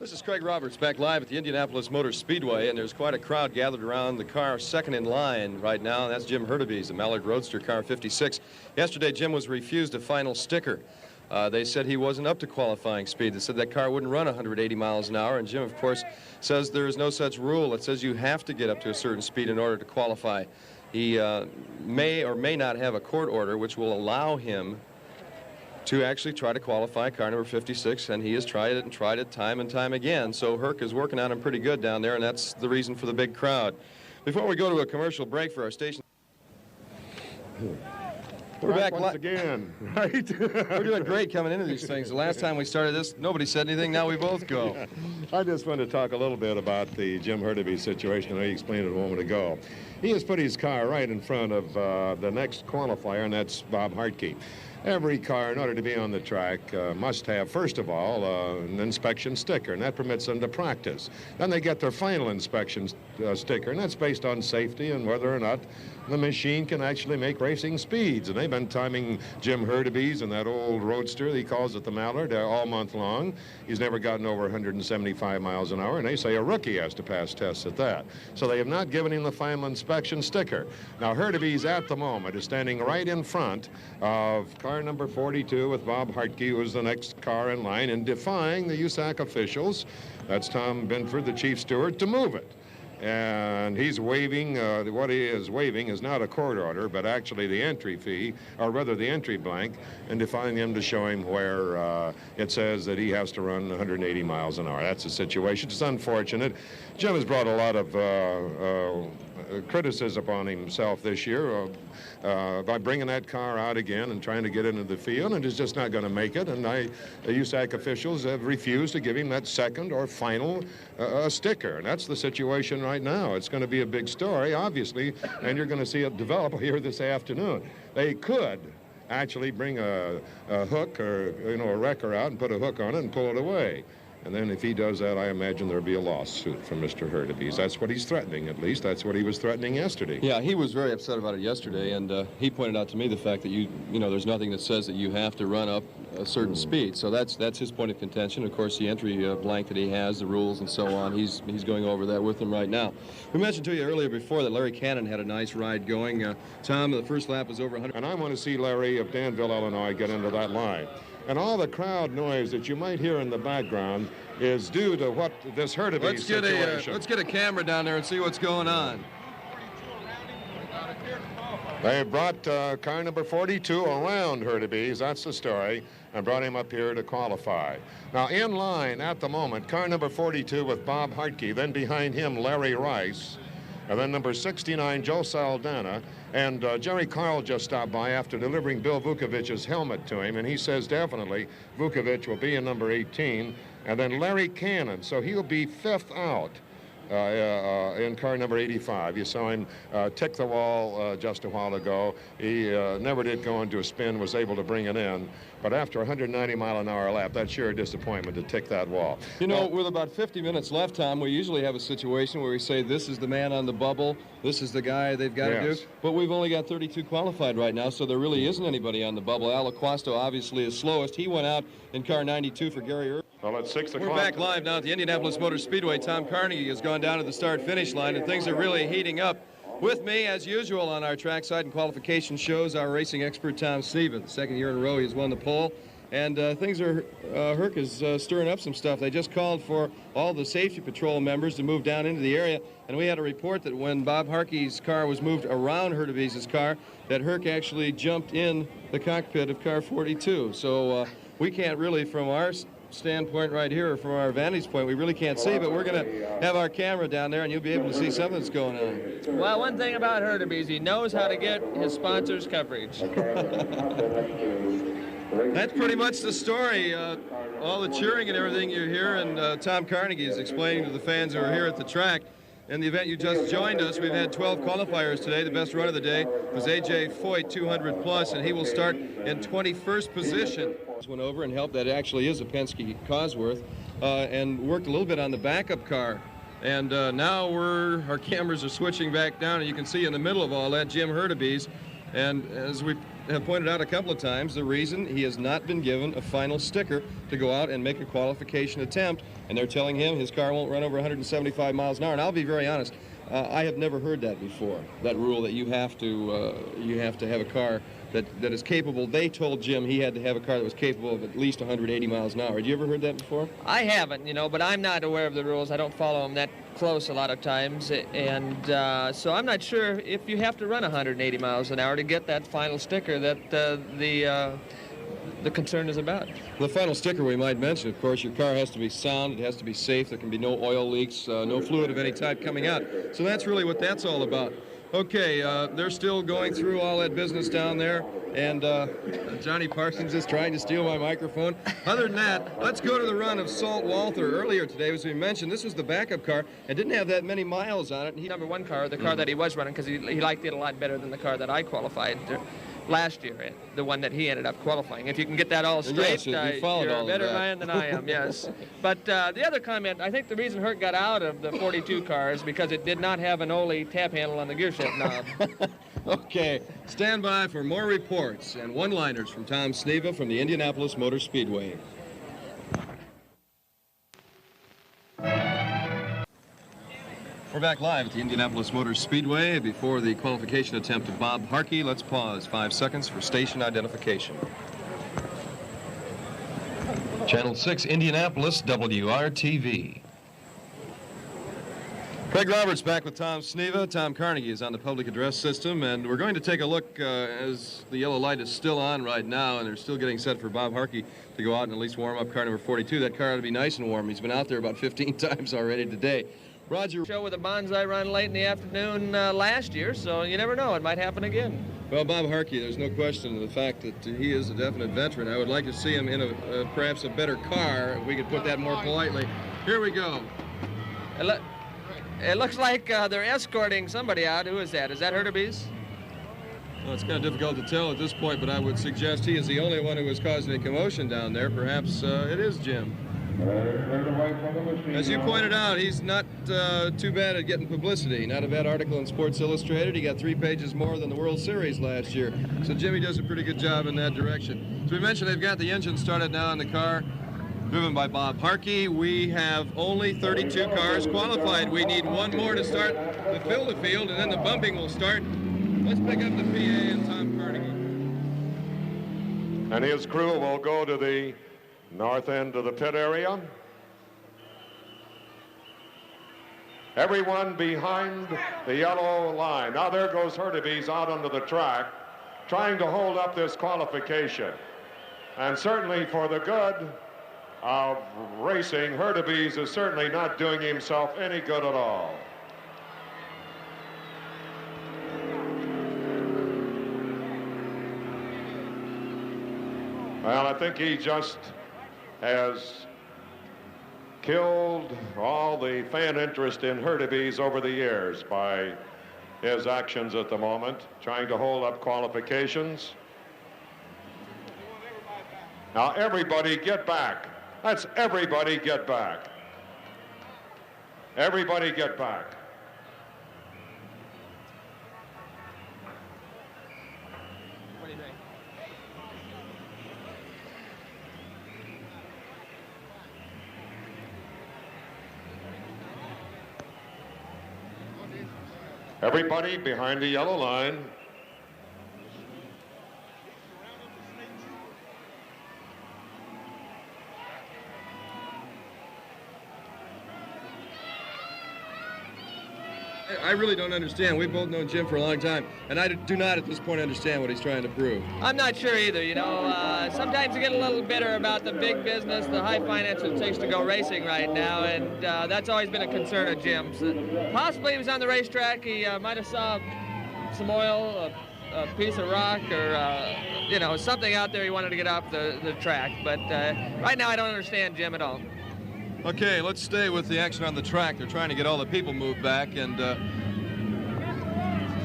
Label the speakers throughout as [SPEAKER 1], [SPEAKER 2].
[SPEAKER 1] This is Craig Roberts back live at the Indianapolis Motor Speedway, and there's quite a crowd gathered around the car second in line right now, and that's Jim Hurtubise, the Mallard Roadster car 56. Yesterday, Jim was refused a final sticker. They said he wasn't up to qualifying speed. They said that car wouldn't run 180 miles an hour, and Jim, of course, says there is no such rule that says you have to get up to a certain speed in order to qualify. He may or may not have a court order which will allow him to actually try to qualify car number 56, and he has tried it and tried it time and time again. So Herc is working on him pretty good down there, and that's the reason for the big crowd. Before we go to a commercial break for our station, we're back
[SPEAKER 2] once again, right?
[SPEAKER 1] We're doing great coming into these things. The last time we started this, nobody said anything. Now we both go.
[SPEAKER 2] I just want to talk a little bit about the Jim Hurtubise situation. I explained it a moment ago. He has put his car right in front of the next qualifier, and that's Bob Harkey. Every car, in order to be on the track, must have, first of all, an inspection sticker, and that permits them to practice. Then they get their final inspection sticker, and that's based on safety and whether or not the machine can actually make racing speeds. And they've been timing Jim Hurtubise and that old roadster, he calls it the Mallard, all month long. He's never gotten over 175 miles an hour, and they say a rookie has to pass tests at that. So they have not given him the final inspection sticker. Now, Hurtubise at the moment is standing right in front of car number 42 with Bob Harkey, who is the next car in line, and defying the USAC officials, that's Tom Bimford, the chief steward, to move it. And he's waiving, what he is waiving is not a court order, but actually the entry fee, or rather the entry blank, and defying him to show him where it says that he has to run 180 miles an hour. That's the situation. It's unfortunate. Jim has brought a lot of criticism upon himself this year by bringing that car out again and trying to get into the field, and is just not going to make it. And the USAC officials have refused to give him that second or final sticker. And that's the situation right now. It's going to be a big story, obviously, and you're going to see it develop here this afternoon. They could actually bring a hook or, a wrecker out and put a hook on it and pull it away. And then if he does that, I imagine there'll be a lawsuit from Mr. Hurtubise. That's what he's threatening, at least. That's what he was threatening yesterday.
[SPEAKER 1] Yeah, he was very upset about it yesterday, and he pointed out to me the fact that there's nothing that says that you have to run up a certain speed. So that's his point of contention. Of course, the entry blank that he has, the rules and so on, he's going over that with him right now. We mentioned to you earlier before that Larry Cannon had a nice ride going. Tom, the first lap was over 100.
[SPEAKER 2] And I want to see Larry of Danville, Illinois, get into that line. And all the crowd noise that you might hear in the background is due to what this Hurtubise situation.
[SPEAKER 1] Let's get a camera down there and see what's going on.
[SPEAKER 2] They brought car number 42 around Hurtubise, that's the story, and brought him up here to qualify. Now, in line at the moment, car number 42 with Bob Harkey, then behind him, Larry Rice, and then number 69, Joe Saldana. And Jerry Carl just stopped by after delivering Bill Vukovic's helmet to him, and he says definitely Vukovic will be in number 18. And then Larry Cannon, so he'll be fifth out in car number 85. You saw him tick the wall just a while ago. He never did go into a spin, was able to bring it in. But after a 190-mile-an-hour lap, that's sure a disappointment to tick that wall.
[SPEAKER 1] With about 50 minutes left, Tom, we usually have a situation where we say this is the man on the bubble, this is the guy they've got to do. But we've only got 32 qualified right now, so there really isn't anybody on the bubble. Al Aquasto obviously is slowest. He went out in car 92 for Gary Irvin.
[SPEAKER 2] Well, it's 6 o'clock.
[SPEAKER 1] We're back live now at the Indianapolis Motor Speedway. Tom Carnegie has gone down to the start-finish line, and things are really heating up. With me, as usual, on our trackside and qualification shows, our racing expert, Tom Sneva. The second year in a row he's won the pole. And things are, Herc is stirring up some stuff. They just called for all the safety patrol members to move down into the area. And we had a report that when Bob Harkey's car was moved around Hurtubise's car, that Herc actually jumped in the cockpit of car 42. So we can't really, from our standpoint right here, or from our vantage point, we really can't see, but we're going to have our camera down there and you'll be able to see something that's going on.
[SPEAKER 3] Well, one thing about Hurtubise, he knows how to get his sponsors coverage.
[SPEAKER 1] That's pretty much the story. All the cheering and everything you hear, and Tom Carnegie is explaining to the fans who are here at the track. In the event you just joined us, we've had 12 qualifiers today. The best run of the day was A.J. Foyt, 200 plus, and he will start in 21st position. Went over and helped. That actually is a Penske Cosworth, and worked a little bit on the backup car. And now our cameras are switching back down, and you can see in the middle of all that Jim Hurtubise. And as we have pointed out a couple of times the reason he has not been given a final sticker to go out and make a qualification attempt, and they're telling him his car won't run over 175 miles an hour. And I'll be very honest, I have never heard that before, that rule that you have to have a car that is capable. They told Jim he had to have a car that was capable of at least 180 miles an hour. Have you ever heard that before?
[SPEAKER 3] I haven't, you know, but I'm not aware of the rules. I don't follow them that close a lot of times, and so I'm not sure if you have to run 180 miles an hour to get that final sticker that the concern is about.
[SPEAKER 1] The final sticker we might mention, of course, your car has to be sound, it has to be safe, there can be no oil leaks, no fluid of any type coming out. So that's really what that's all about. Okay, they're still going through all that business down there, and Johnny Parsons is trying to steal my microphone. Other than that, let's go to the run of Salt Walther. Earlier today, as we mentioned, this was the backup car. It didn't have that many miles on it.
[SPEAKER 3] Number one car, the car that he was running, because he liked it a lot better than the car that I qualified last year, the one that he ended up qualifying. If you can get that all straight,
[SPEAKER 1] yes,
[SPEAKER 3] you're a better man than I am, yes. But the other comment, I think the reason Hurt got out of the 42 car is because it did not have an Ole tap handle on the gear shift knob.
[SPEAKER 1] Okay, stand by for more reports and one-liners from Tom Sneva from the Indianapolis Motor Speedway. We're back live at the Indianapolis Motor Speedway before the qualification attempt of Bob Harkey. Let's pause 5 seconds for station identification. Channel 6, Indianapolis, WRTV. Craig Roberts back with Tom Sneva. Tom Carnegie is on the public address system, and we're going to take a look as the yellow light is still on right now, and they're still getting set for Bob Harkey to go out and at least warm up car number 42. That car ought to be nice and warm. He's been out there about 15 times already today. Roger.
[SPEAKER 3] Show with a bonsai run late in the afternoon last year, so you never know. It might happen again.
[SPEAKER 1] Well, Bob Harkey, there's no question of the fact that he is a definite veteran. I would like to see him in perhaps a better car, if we could put that more politely. Here we go.
[SPEAKER 3] It looks like they're escorting somebody out. Who is that? Is that Hurtubise?
[SPEAKER 1] Well, it's kind of difficult to tell at this point, but I would suggest he is the only one who has caused any commotion down there. Perhaps it is Jim. As you pointed out, he's not too bad at getting publicity. Not a bad article in Sports Illustrated. He got 3 pages more than the World Series last year. So Jimmy does a pretty good job in that direction. As we mentioned, they've got the engine started now in the car, driven by Bob Harkey. We have only 32 cars qualified. We need one more to start the field, and then the bumping will start. Let's pick up the PA and Tom Carnegie.
[SPEAKER 2] And his crew will go to the north end of the pit area. Everyone behind the yellow line. Now there goes Hurtubise out onto the track, trying to hold up this qualification. And certainly for the good of racing, Hurtubise is certainly not doing himself any good at all. Well, I think he just has killed all the fan interest in Hurtubise over the years by his actions at the moment, trying to hold up qualifications. Now everybody get back. That's everybody get back. Everybody get back.
[SPEAKER 3] What do you think?
[SPEAKER 2] Everybody behind the yellow line.
[SPEAKER 1] I really don't understand. We've both known Jim for a long time, and I do not at this point understand what he's trying to prove.
[SPEAKER 3] I'm not sure either, you know. Sometimes you get a little bitter about the big business, the high finance it takes to go racing right now, and that's always been a concern of Jim's. Possibly he was on the racetrack, he might have saw some oil, a piece of rock, or, you know, something out there he wanted to get off the track. But right now I don't understand Jim at all.
[SPEAKER 1] Okay, let's stay with the action on the track. They're trying to get all the people moved back and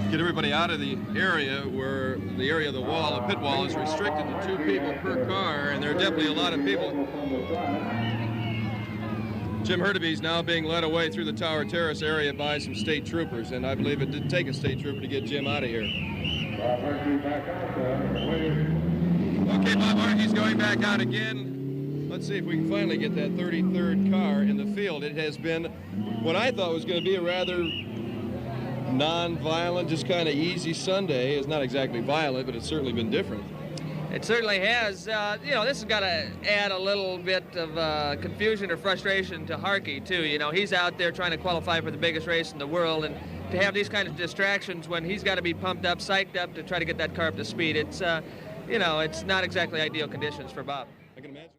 [SPEAKER 1] get everybody out of the area where the area of the wall, the pit wall, is restricted to 2 people per car, and there are definitely a lot of people. Jim Hurtubise now being led away through the Tower Terrace area by some state troopers, and I believe it did take a state trooper to get Jim out of here. Okay, Bob Harkey's going back out again. Let's see if we can finally get that 33rd car in the field. It has been what I thought was going to be a rather non-violent, just kind of easy Sunday. It's not exactly violent, but it's certainly been different.
[SPEAKER 3] It certainly has. You know, this has got to add a little bit of confusion or frustration to Harkey, too. You know, he's out there trying to qualify for the biggest race in the world, and to have these kind of distractions when he's got to be pumped up, psyched up to try to get that car up to speed, it's, you know, it's not exactly ideal conditions for Bob.
[SPEAKER 1] I can imagine.